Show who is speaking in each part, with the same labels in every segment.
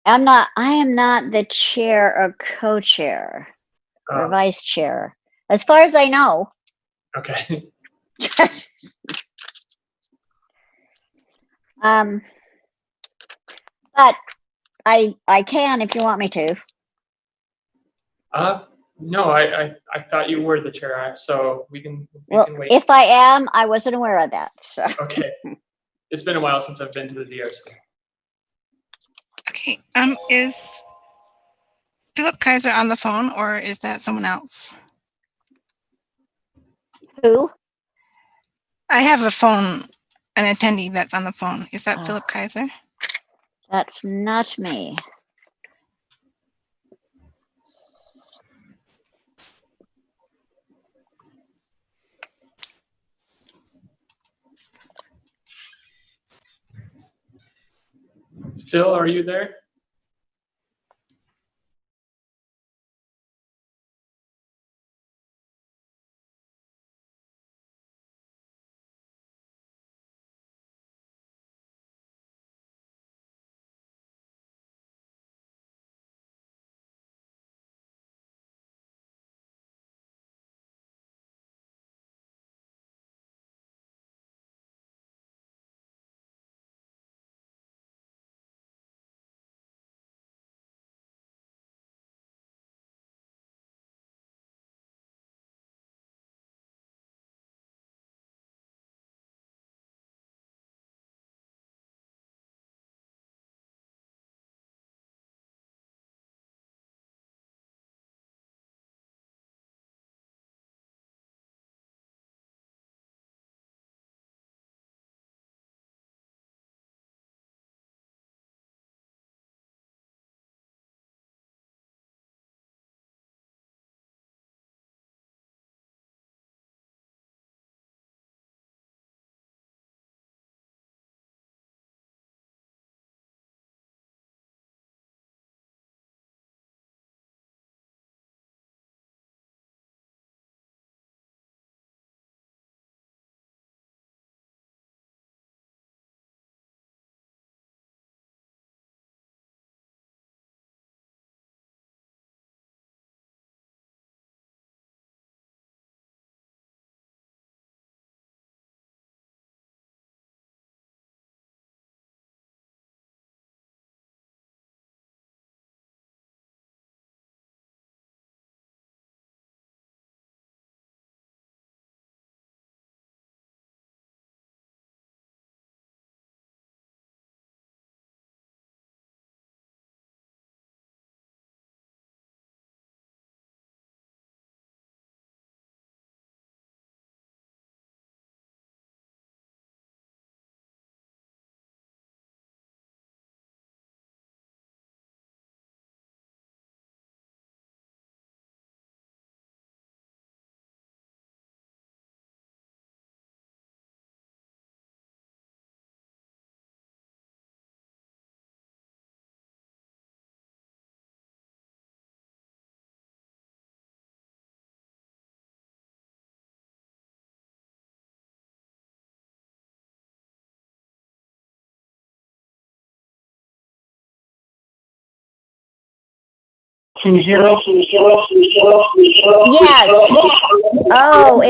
Speaker 1: I am not the chair or co-chair or
Speaker 2: Um,
Speaker 1: vice chair, as far as I know.
Speaker 2: okay.
Speaker 1: um, but I can if you want me to.
Speaker 2: No, I thought you were the chair, so we can
Speaker 1: Well,
Speaker 2: wait.
Speaker 1: if I am, I wasn't aware of that. So.
Speaker 2: Okay. It's been a while since I've been to the DRC.
Speaker 3: Okay. Is Philip Kaiser on the phone, or is that someone else?
Speaker 1: Who?
Speaker 3: I have an attendee that's on the phone. Is that Philip Kaiser?
Speaker 1: That's not me.
Speaker 2: Phil, are you there?
Speaker 4: Can you hear us?
Speaker 1: Yes. Oh,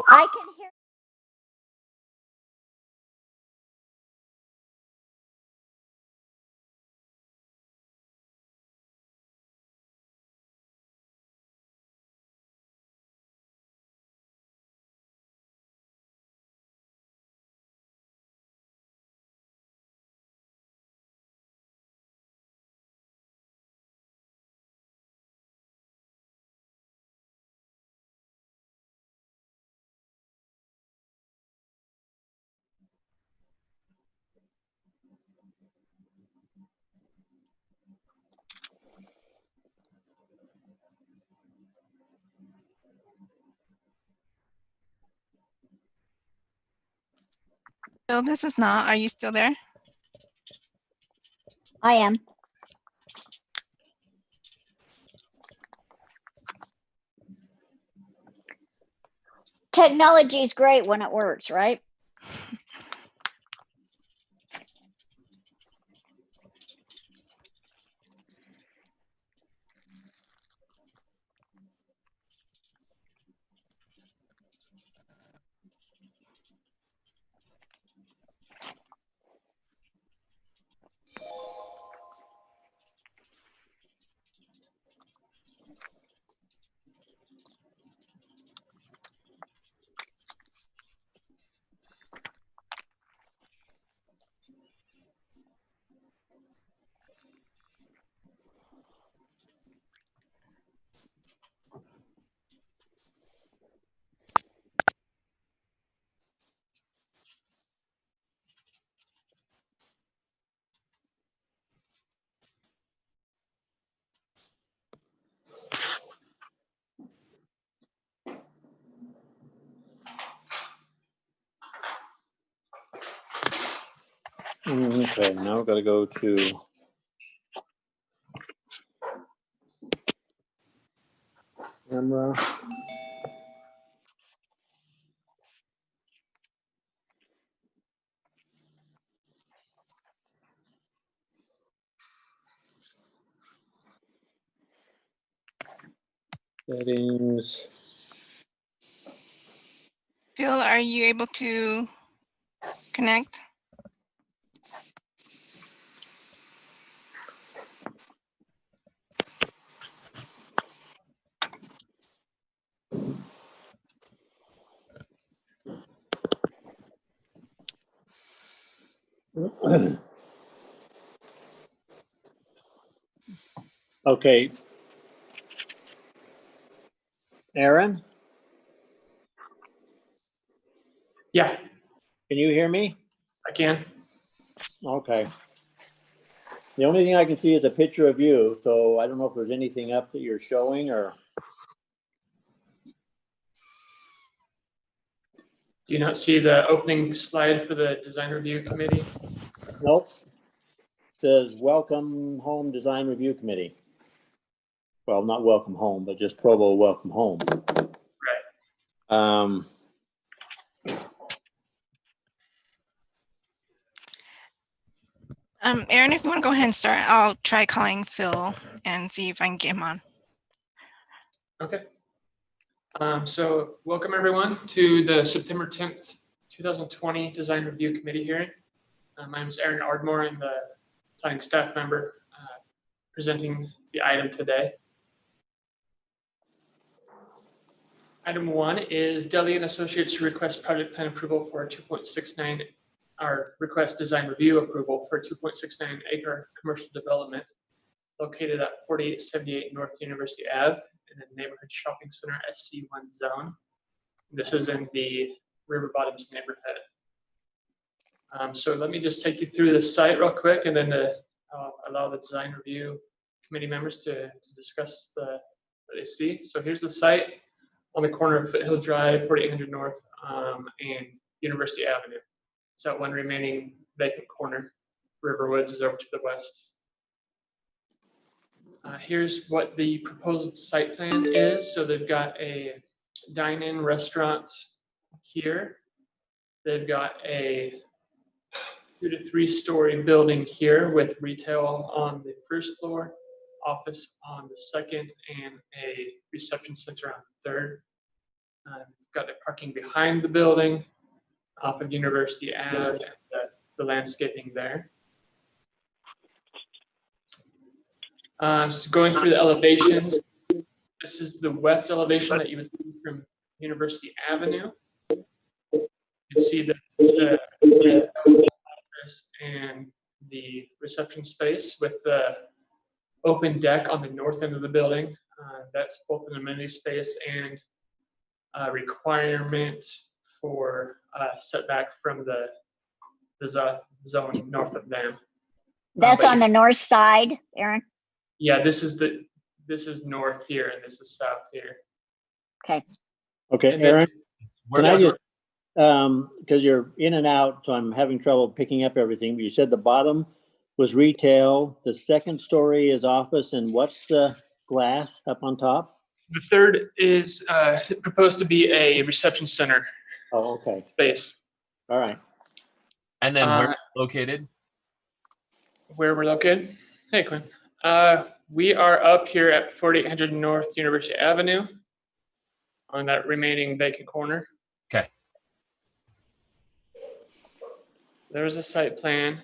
Speaker 1: I can hear.
Speaker 3: Phil, this is not. Are you still there?
Speaker 1: I am. Technology is great when it works, right?
Speaker 5: Okay, now we've got to go to camera. Settings.
Speaker 3: Phil, are you able to connect?
Speaker 5: Okay. Aaron,
Speaker 2: Yeah,
Speaker 5: can you hear me?
Speaker 2: I can.
Speaker 5: Okay. The only thing I can see is a picture of you, so I don't know if there's anything up that you're showing or.
Speaker 2: Do you not see the opening slide for the design review committee?
Speaker 5: Nope. Says Welcome Home Design Review Committee. Well, not welcome home, but just Provo Welcome Home.
Speaker 2: Right.
Speaker 3: Aaron, if you want to go ahead and start, I'll try calling Phil and see if I can get him on.
Speaker 2: Okay. So welcome everyone to the September 10th, 2020 Design Review Committee hearing. My name is Aaron Ardmore. I'm the planning staff member presenting the item today. Item 1 is Dudley and Associates request project plan approval for a 2.69, our request design review approval for a 2.69 acre commercial development located at 4878 North University Ave in the neighborhood shopping center SC1 zone. This is in the River Bottoms neighborhood. So let me just take you through the site real quick and then allow the design review committee members to discuss what they see. So here's the site on the corner of Foothill Drive, 4800 North, and University Avenue. It's that one remaining vacant corner. Riverwoods is over to the west. Here's what the proposed site plan is. So they've got a dine-in restaurant here. They've got a 2 to 3 story building here with retail on the first floor, office on the second, and a reception center on the third. We've got the parking behind the building off of University Ave and the landscaping there. So going through the elevations, this is the west elevation that you would see from University Avenue. You can see the office and the reception space with the open deck on the north end of the building. That's both an amenity space and a requirement for setback from the zone north of them.
Speaker 1: That's
Speaker 2: But
Speaker 1: on the north side, Aaron?
Speaker 2: yeah, this is north here and this is south here.
Speaker 1: Okay.
Speaker 5: Okay,
Speaker 2: And then-
Speaker 5: Aaron,
Speaker 6: Where
Speaker 5: can I
Speaker 6: does
Speaker 5: just, because you're in and out, so I'm having trouble picking up everything. But you said the bottom was retail, the second story is office, and what's the glass up on top?
Speaker 2: The third is proposed to be a reception center
Speaker 5: Oh, okay,
Speaker 2: space.
Speaker 5: all right.
Speaker 6: and then where it's located?
Speaker 2: Where we're located? Hey, Quinn. We are up here at 4800 North University Avenue on that remaining vacant corner.
Speaker 6: Okay.
Speaker 2: There's a site plan.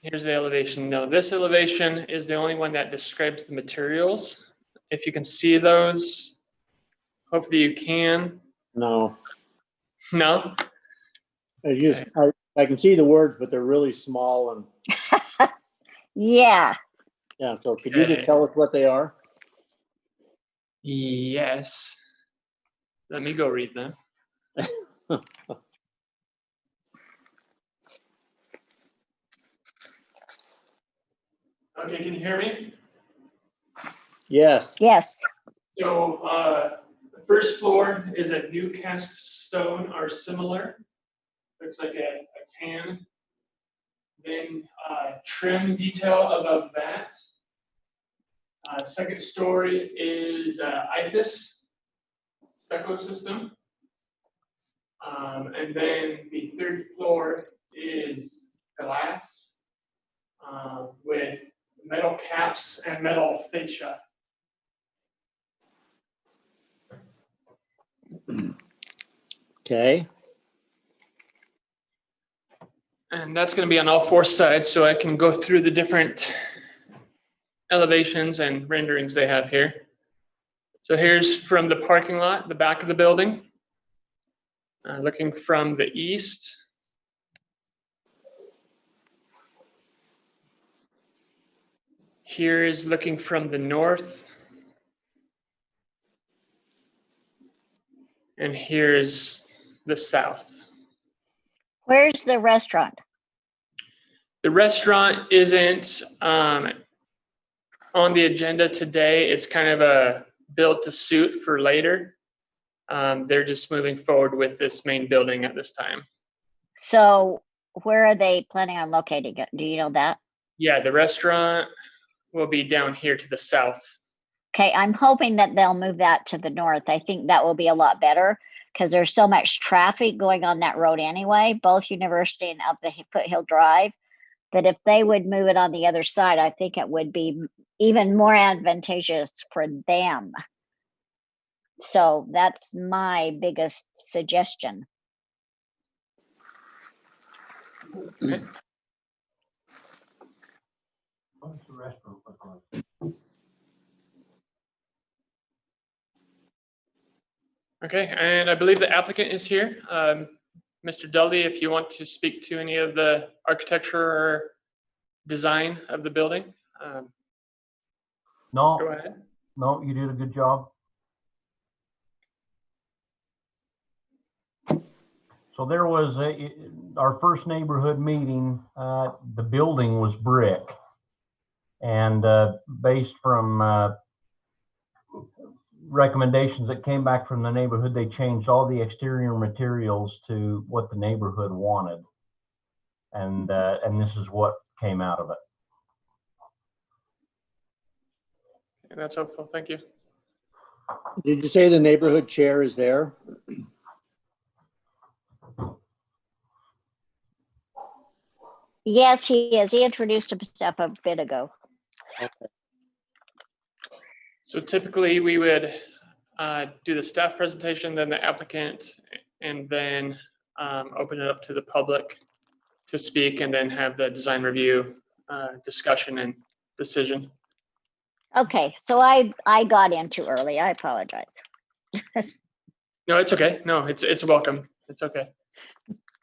Speaker 2: Here's the elevation. Now, this elevation is the only one that describes the materials. If you can see those, hopefully you can.
Speaker 5: No,
Speaker 2: No?
Speaker 5: I can see the words, but they're really small and,
Speaker 1: Yeah.
Speaker 5: yeah, so could you
Speaker 2: Okay.
Speaker 5: just tell us what they are?
Speaker 2: Yes. Let me go read them. Okay, can you hear me?
Speaker 5: Yes,
Speaker 1: Yes.
Speaker 2: So the first floor is a new cast stone or similar. looks like a tan. Then trim detail above that. Second story is IFIS stucco system. And then the third floor is glass with metal caps and metal fascia.
Speaker 5: Okay,
Speaker 2: And that's going to be on all four sides, so I can go through the different elevations and renderings they have here. So here's from the parking lot, the back of the building. Looking from the east. Here is looking from the north. And here's the south.
Speaker 1: Where's the restaurant?
Speaker 2: The restaurant isn't on the agenda today. It's kind of a built to suit for later. They're just moving forward with this main building at this time.
Speaker 1: So where are they planning on locating it? Do you know that?
Speaker 2: Yeah, the restaurant will be down here to the south.
Speaker 1: Okay, I'm hoping that they'll move that to the north. I think that will be a lot better because there's so much traffic going on that road anyway, both University and up the Foothill Drive, that if they would move it on the other side, I think it would be even more advantageous for them. So that's my biggest suggestion.
Speaker 2: Okay. Okay, and I believe the applicant is here. Mr. Dudley, if you want to speak to any of the architecture or design of the building, go
Speaker 7: No,
Speaker 2: ahead.
Speaker 7: no, you did a good job. So there was our first neighborhood meeting, the building was brick. And based from recommendations that came back from the neighborhood, they changed all the exterior materials to what the neighborhood wanted. And this is what came out of it.
Speaker 2: That's helpful, thank you.
Speaker 5: did you say the neighborhood chair is there?
Speaker 1: Yes, he is. He introduced himself a bit ago.
Speaker 2: So typically we would do the staff presentation, then the applicant, and then open it up to the public to speak, and then have the design review discussion and decision.
Speaker 1: Okay, so I got in too early. I apologize.
Speaker 2: No, it's okay. No, it's welcome. It's okay.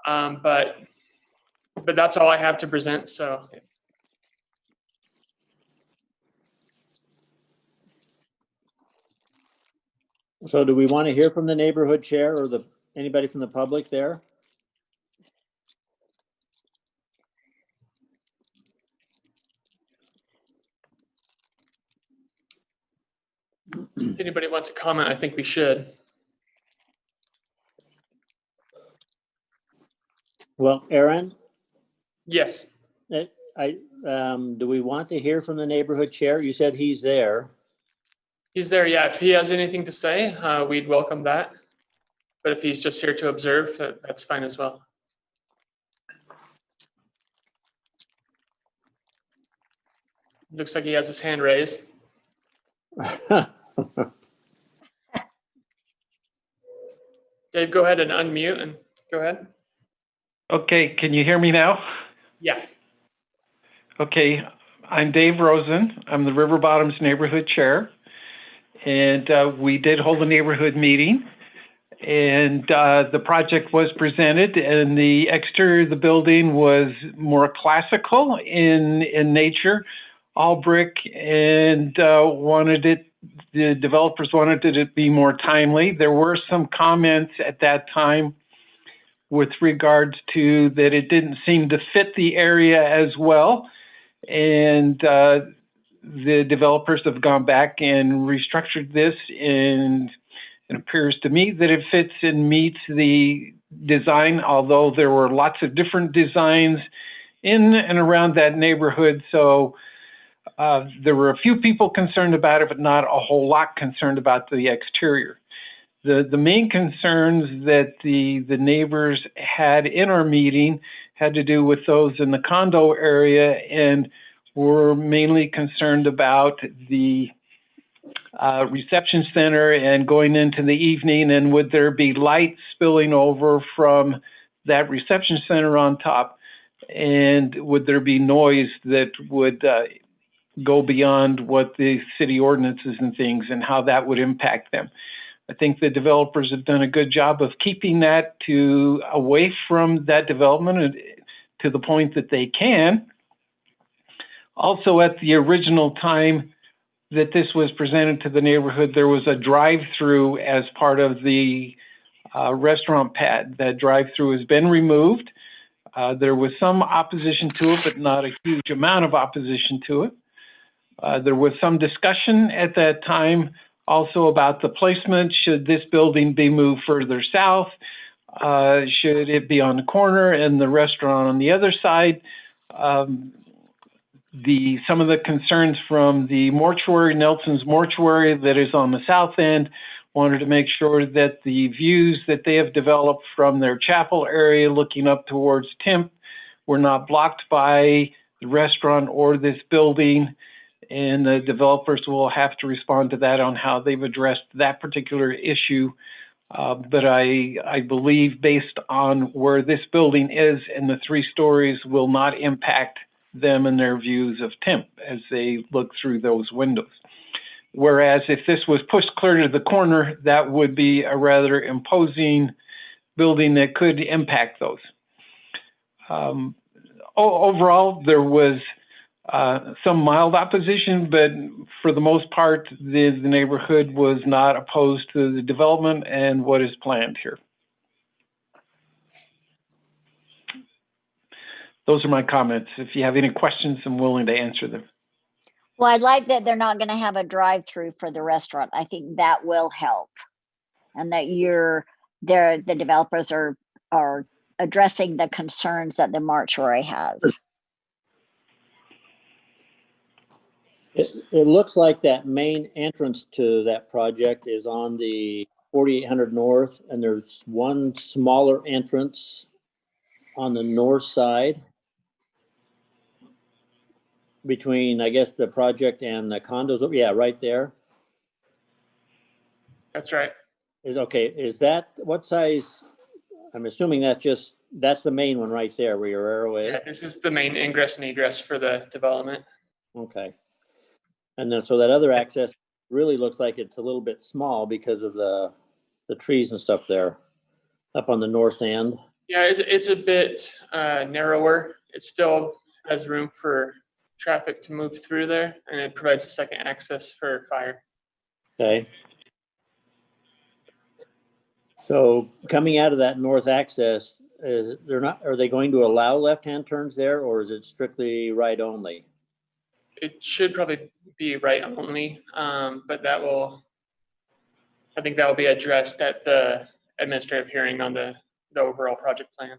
Speaker 2: But that's all I have to present. So.
Speaker 5: So do we want to hear from the neighborhood chair or anybody from the public there?
Speaker 2: If anybody wants to comment, I think we should.
Speaker 5: Well, Aaron,
Speaker 2: Yes.
Speaker 5: do we want to hear from the neighborhood chair? You said he's there.
Speaker 2: He's there, yeah. If he has anything to say, we'd welcome that. But if he's just here to observe, that's fine as well. Looks like he has his hand raised. Dave, go ahead and unmute and go ahead.
Speaker 8: Okay, can you hear me now?
Speaker 2: Yeah.
Speaker 8: Okay, I'm Dave Rosen. I'm the River Bottoms Neighborhood Chair. And we did hold a neighborhood meeting. And the project was presented, and the exterior of the building was more classical in nature, all brick, and the developers wanted it to be more timely. There were some comments at that time with regards to that it didn't seem to fit the area as well. And the developers have gone back and restructured this, and it appears to me that it fits and meets the design, although there were lots of different designs in and around that neighborhood. So there were a few people concerned about it, but not a whole lot concerned about the exterior. The main concerns that the neighbors had in our meeting had to do with those in the condo area, and were mainly concerned about the reception center and going into the evening, and would there be light spilling over from that reception center on top, and would there be noise that would go beyond what the city ordinances and things, and how that would impact them. I think the developers have done a good job of keeping that away from that development to the point that they can. Also, at the original time that this was presented to the neighborhood, there was a drive-through as part of the restaurant pad. That drive-through has been removed. There was some opposition to it, but not a huge amount of opposition to it. There was some discussion at that time also about the placement. Should this building be moved further south? Should it be on the corner and the restaurant on the other side? Some of the concerns from the mortuary, Nelson's mortuary, that is on the south end, wanted to make sure that the views that they have developed from their chapel area looking up towards Temp were not blocked by the restaurant or this building. And the developers will have to respond to that on how they've addressed that particular issue. But I believe, based on where this building is and the 3 stories, will not impact them and their views of Temp as they look through those windows. Whereas if this was pushed clear to the corner, that would be a rather imposing building that could impact those. Overall, there was some mild opposition, but for the most part, the neighborhood was not opposed to the development and what is planned here. Those are my comments. If you have any questions, I'm willing to answer them.
Speaker 1: Well, I like that they're not going to have a drive-through for the restaurant. I think that will help, and that the developers are addressing the concerns that the mortuary has.
Speaker 5: It looks like that main entrance to that project is on the 4800 North, and there's one smaller entrance on the north side between, I guess, the project and the condos. Yeah, right there.
Speaker 2: That's right.
Speaker 5: Is that, what size? I'm assuming that's the main one right there where your arrow is.
Speaker 2: Yeah, this is the main ingress and egress for the development.
Speaker 5: Okay. And then, so that other access really looks like it's a little bit small because of the trees and stuff there up on the north end.
Speaker 2: Yeah, it's a bit narrower. It still has room for traffic to move through there, and it provides a second access for fire.
Speaker 5: Okay. So coming out of that north access, are they going to allow left-hand turns there, or is it strictly right only?
Speaker 2: It should probably be right only, but I think that will be addressed at the administrative hearing on the overall project plan.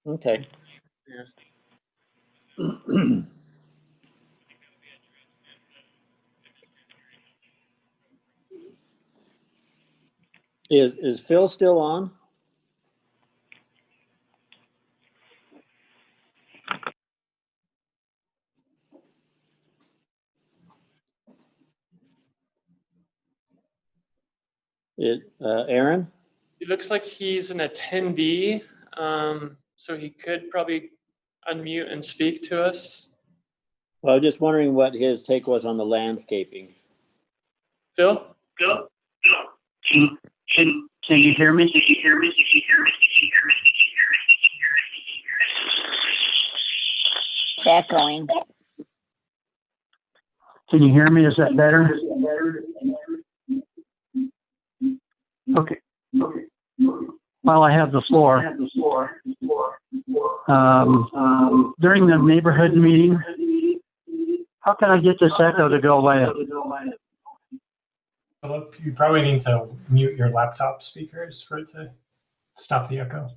Speaker 5: Okay.
Speaker 2: Yeah.
Speaker 5: Is Phil still on? Aaron?
Speaker 2: It looks like he's an attendee, so he could probably unmute and speak to us.
Speaker 5: Well, I was just wondering what his take was on the landscaping.
Speaker 2: Phil?
Speaker 4: Can you hear me?
Speaker 1: It's echoing.
Speaker 4: Can you hear me? Is that better? Okay. While I have the floor, during the neighborhood meeting, how can I get this echo to go away?
Speaker 9: Philip, you probably need to mute your laptop speakers for it to stop the echo.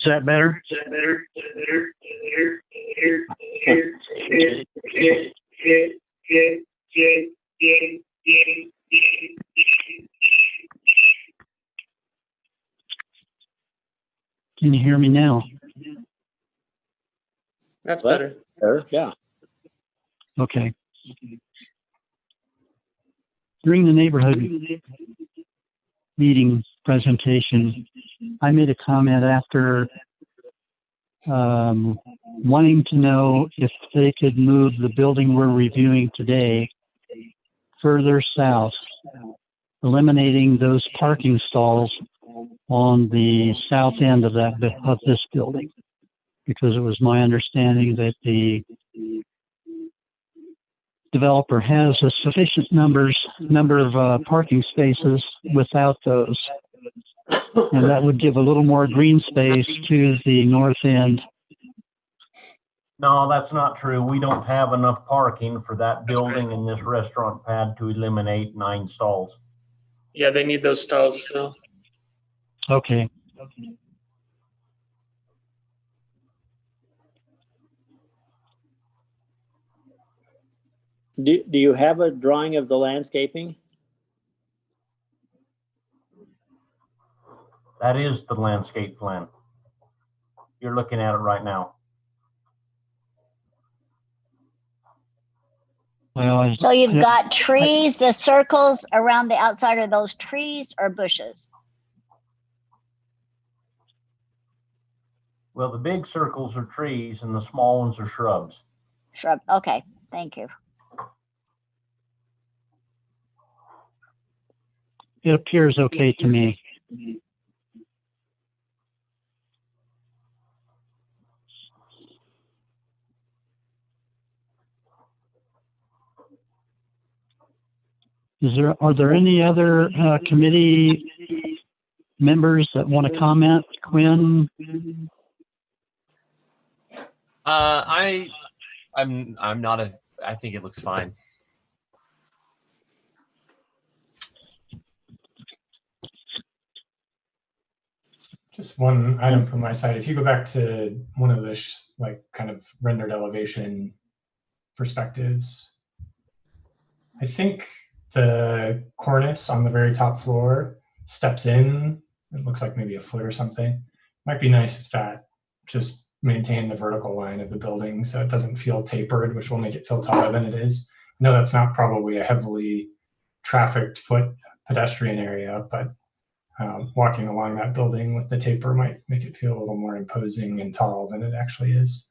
Speaker 4: Is that better? Can you hear me now?
Speaker 2: That's
Speaker 5: Well,
Speaker 2: better.
Speaker 5: There, yeah.
Speaker 4: Okay. During the neighborhood meeting presentation, I made a comment after wanting to know if they could move the building we're reviewing today further south, eliminating those parking stalls on the south end of this building, because it was my understanding that the developer has a sufficient number of parking spaces without those, and that would give a little more green space to the north end.
Speaker 7: No, that's not true. We don't have enough parking for that building and this restaurant pad to eliminate 9 stalls.
Speaker 2: Yeah, they need those stalls, Phil.
Speaker 4: Okay.
Speaker 5: Do you have a drawing of the landscaping?
Speaker 7: That is the landscape plan. You're looking at it right now.
Speaker 4: Well,
Speaker 1: So you've got trees, the circles around the outside of those trees or bushes?
Speaker 7: Well, the big circles are trees and the small ones are shrubs.
Speaker 1: Shrub, okay, thank you.
Speaker 4: it appears okay to me. Are there any other committee members that want to comment? Quinn?
Speaker 6: I'm not a. I think it looks fine.
Speaker 9: Just one item from my side. If you go back to one of the like kind of rendered elevation perspectives, I think the cornice on the very top floor steps in. It looks like maybe a foot or something. Might be nice if that just maintained the vertical line of the building so it doesn't feel tapered, which will make it feel taller than it is. I know that's not probably a heavily trafficked foot pedestrian area, but walking along that building with the taper might make it feel a little more imposing and tall than it actually is.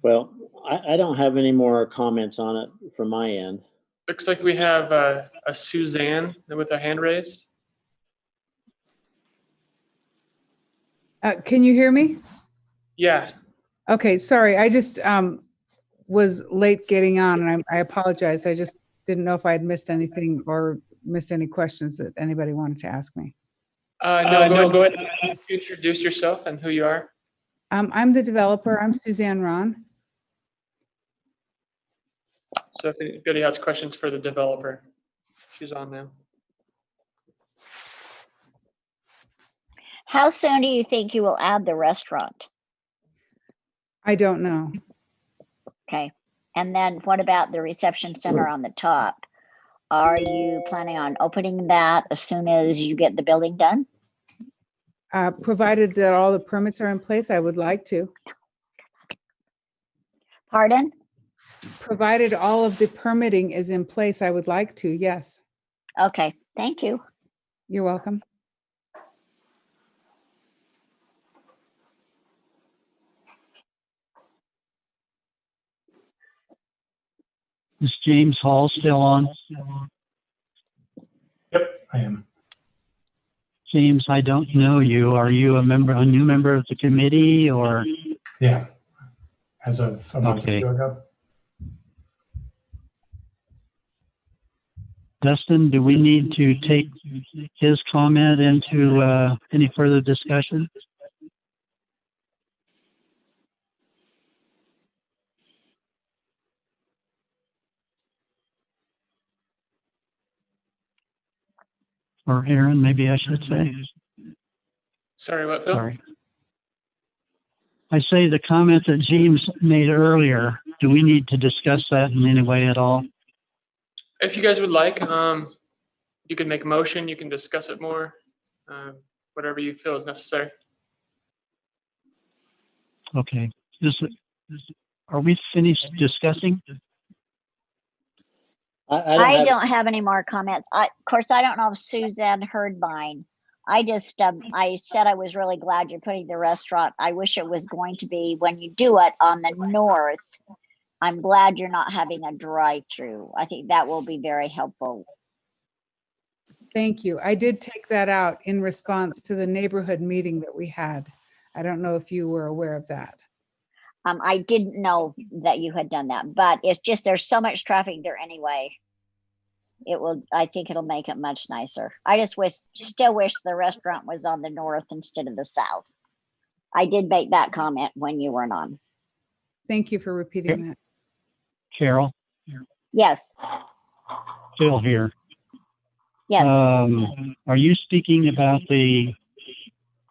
Speaker 5: Well, I don't have any more comments on it from my end.
Speaker 2: Looks like we have a Suzanne with her hand raised.
Speaker 10: Can you hear me?
Speaker 2: Yeah.
Speaker 10: Okay, sorry. I just was late getting on, and I apologize. I just didn't know if I had missed anything or missed any questions that anybody wanted to ask me.
Speaker 2: No, go ahead. Introduce yourself and who you are.
Speaker 10: I'm the developer. I'm Suzanne Ron.
Speaker 2: So if anybody has questions for the developer, she's on now.
Speaker 1: How soon do you think you will add the restaurant?
Speaker 10: I don't know.
Speaker 1: Okay. And then what about the reception center on the top? Are you planning on opening that as soon as you get the building done?
Speaker 10: Provided that all the permits are in place, I would like to.
Speaker 1: Pardon?
Speaker 10: Provided all of the permitting is in place, I would like to, yes.
Speaker 1: Okay, thank you.
Speaker 10: You're welcome.
Speaker 4: Is James Hall still on?
Speaker 9: Yep, I am.
Speaker 4: James, I don't know you. Are you a new member of the committee, or?
Speaker 9: Yeah, as of a month or
Speaker 4: Okay.
Speaker 9: two ago.
Speaker 4: Dustin, do we need to take his comment into any further discussion? Or Aaron, maybe I should say.
Speaker 2: Sorry, what, Phil?
Speaker 4: Sorry. I say the comment that James made earlier, do we need to discuss that in any way at all?
Speaker 2: If you guys would like, you can make a motion, you can discuss it more, whatever you feel is necessary.
Speaker 4: Okay. Are we finished discussing?
Speaker 1: I don't have any more comments. Of course, I don't know if Suzanne heard mine. I just, I said I was really glad you're putting the restaurant. I wish it was going to be when you do it on the north. I'm glad you're not having a drive-through. I think that will be very helpful.
Speaker 10: Thank you. I did take that out in response to the neighborhood meeting that we had. I don't know if you were aware of that.
Speaker 1: I didn't know that you had done that, but it's just, there's so much traffic there anyway. I think it'll make it much nicer. I just still wish the restaurant was on the north instead of the south. I did make that comment when you weren't on.
Speaker 10: Thank you for repeating that.
Speaker 4: Carol?
Speaker 1: Yes.
Speaker 4: Phil here.
Speaker 1: Yes.
Speaker 4: Are you speaking about the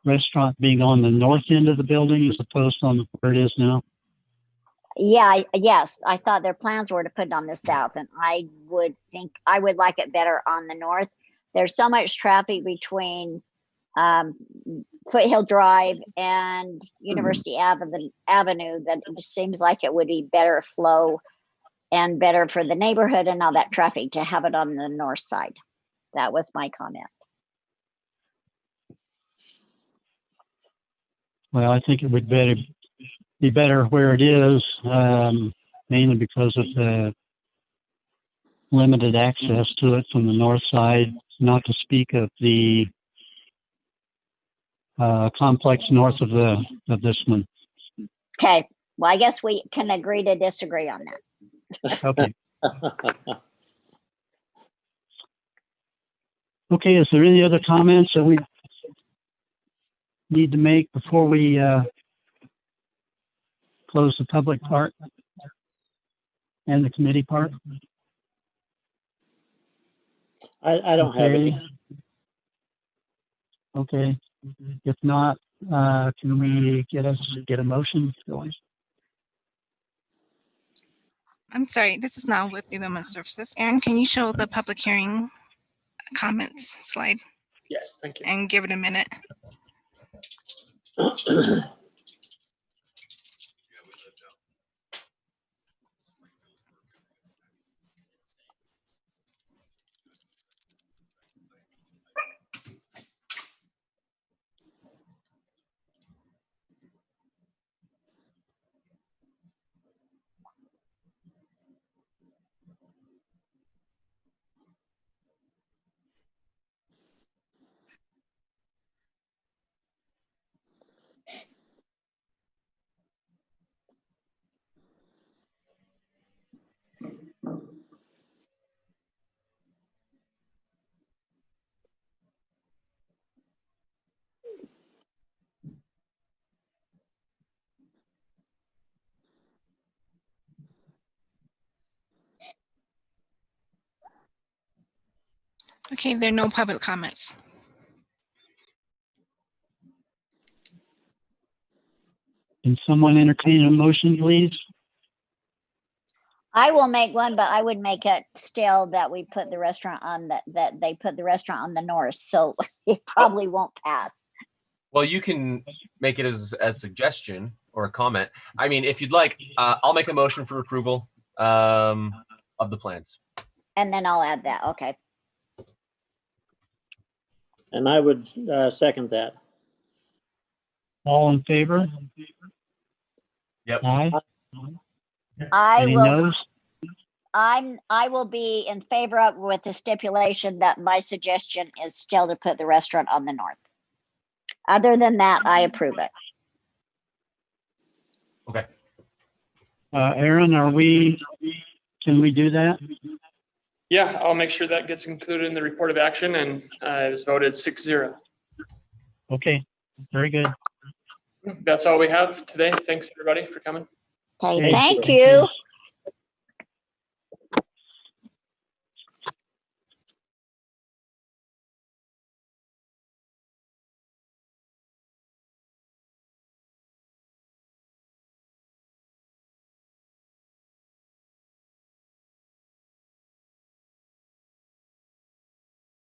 Speaker 4: restaurant being on the north end of the building as opposed to where it is now?
Speaker 1: Yeah, yes. I thought their plans were to put it on the south, and I would like it better on the north. There's so much traffic between Foothill Drive and University Avenue that it just seems like it would be better flow and better for the neighborhood and all that traffic to have it on the north side. That was my comment.
Speaker 4: Well, I think it would be better where it is, mainly because of the limited access to it from the north side, not to speak of the complex north of this one.
Speaker 1: Okay. Well, I guess we can agree to disagree on that.
Speaker 4: Okay. Okay, is there any other comments that we need to make before we close the public part and the committee part?
Speaker 5: I don't have any.
Speaker 4: Okay. If not, can we get a motion going?
Speaker 3: I'm sorry, this is now with Development Services. Aaron, can you show the public hearing comments slide
Speaker 2: Yes, thank you.
Speaker 3: and give it a minute? Okay, there are no public comments.
Speaker 4: Can someone entertain a motion, please?
Speaker 1: I will make one, but I would make it still that we put the restaurant on that they put the restaurant on the north, so it probably won't pass.
Speaker 6: Well, you can make it as a suggestion or a comment. I mean, if you'd like, I'll make a motion for approval of the plans.
Speaker 1: And then I'll add that. Okay.
Speaker 5: And I would second that.
Speaker 4: All in favor?
Speaker 6: Yep.
Speaker 4: Aye.
Speaker 1: I
Speaker 4: Any
Speaker 1: will.
Speaker 4: noes?
Speaker 1: I will be in favor of with the stipulation that my suggestion is still to put the restaurant on the north. Other than that, I approve it.
Speaker 6: Okay.
Speaker 4: Aaron, can we do that?
Speaker 2: Yeah, I'll make sure that gets included in the report of action, and it was voted 6-0.
Speaker 4: Okay, very good.
Speaker 2: That's all we have today. Thanks everybody for coming.
Speaker 1: Okay,
Speaker 5: Thank
Speaker 1: thank
Speaker 5: you.
Speaker 1: you.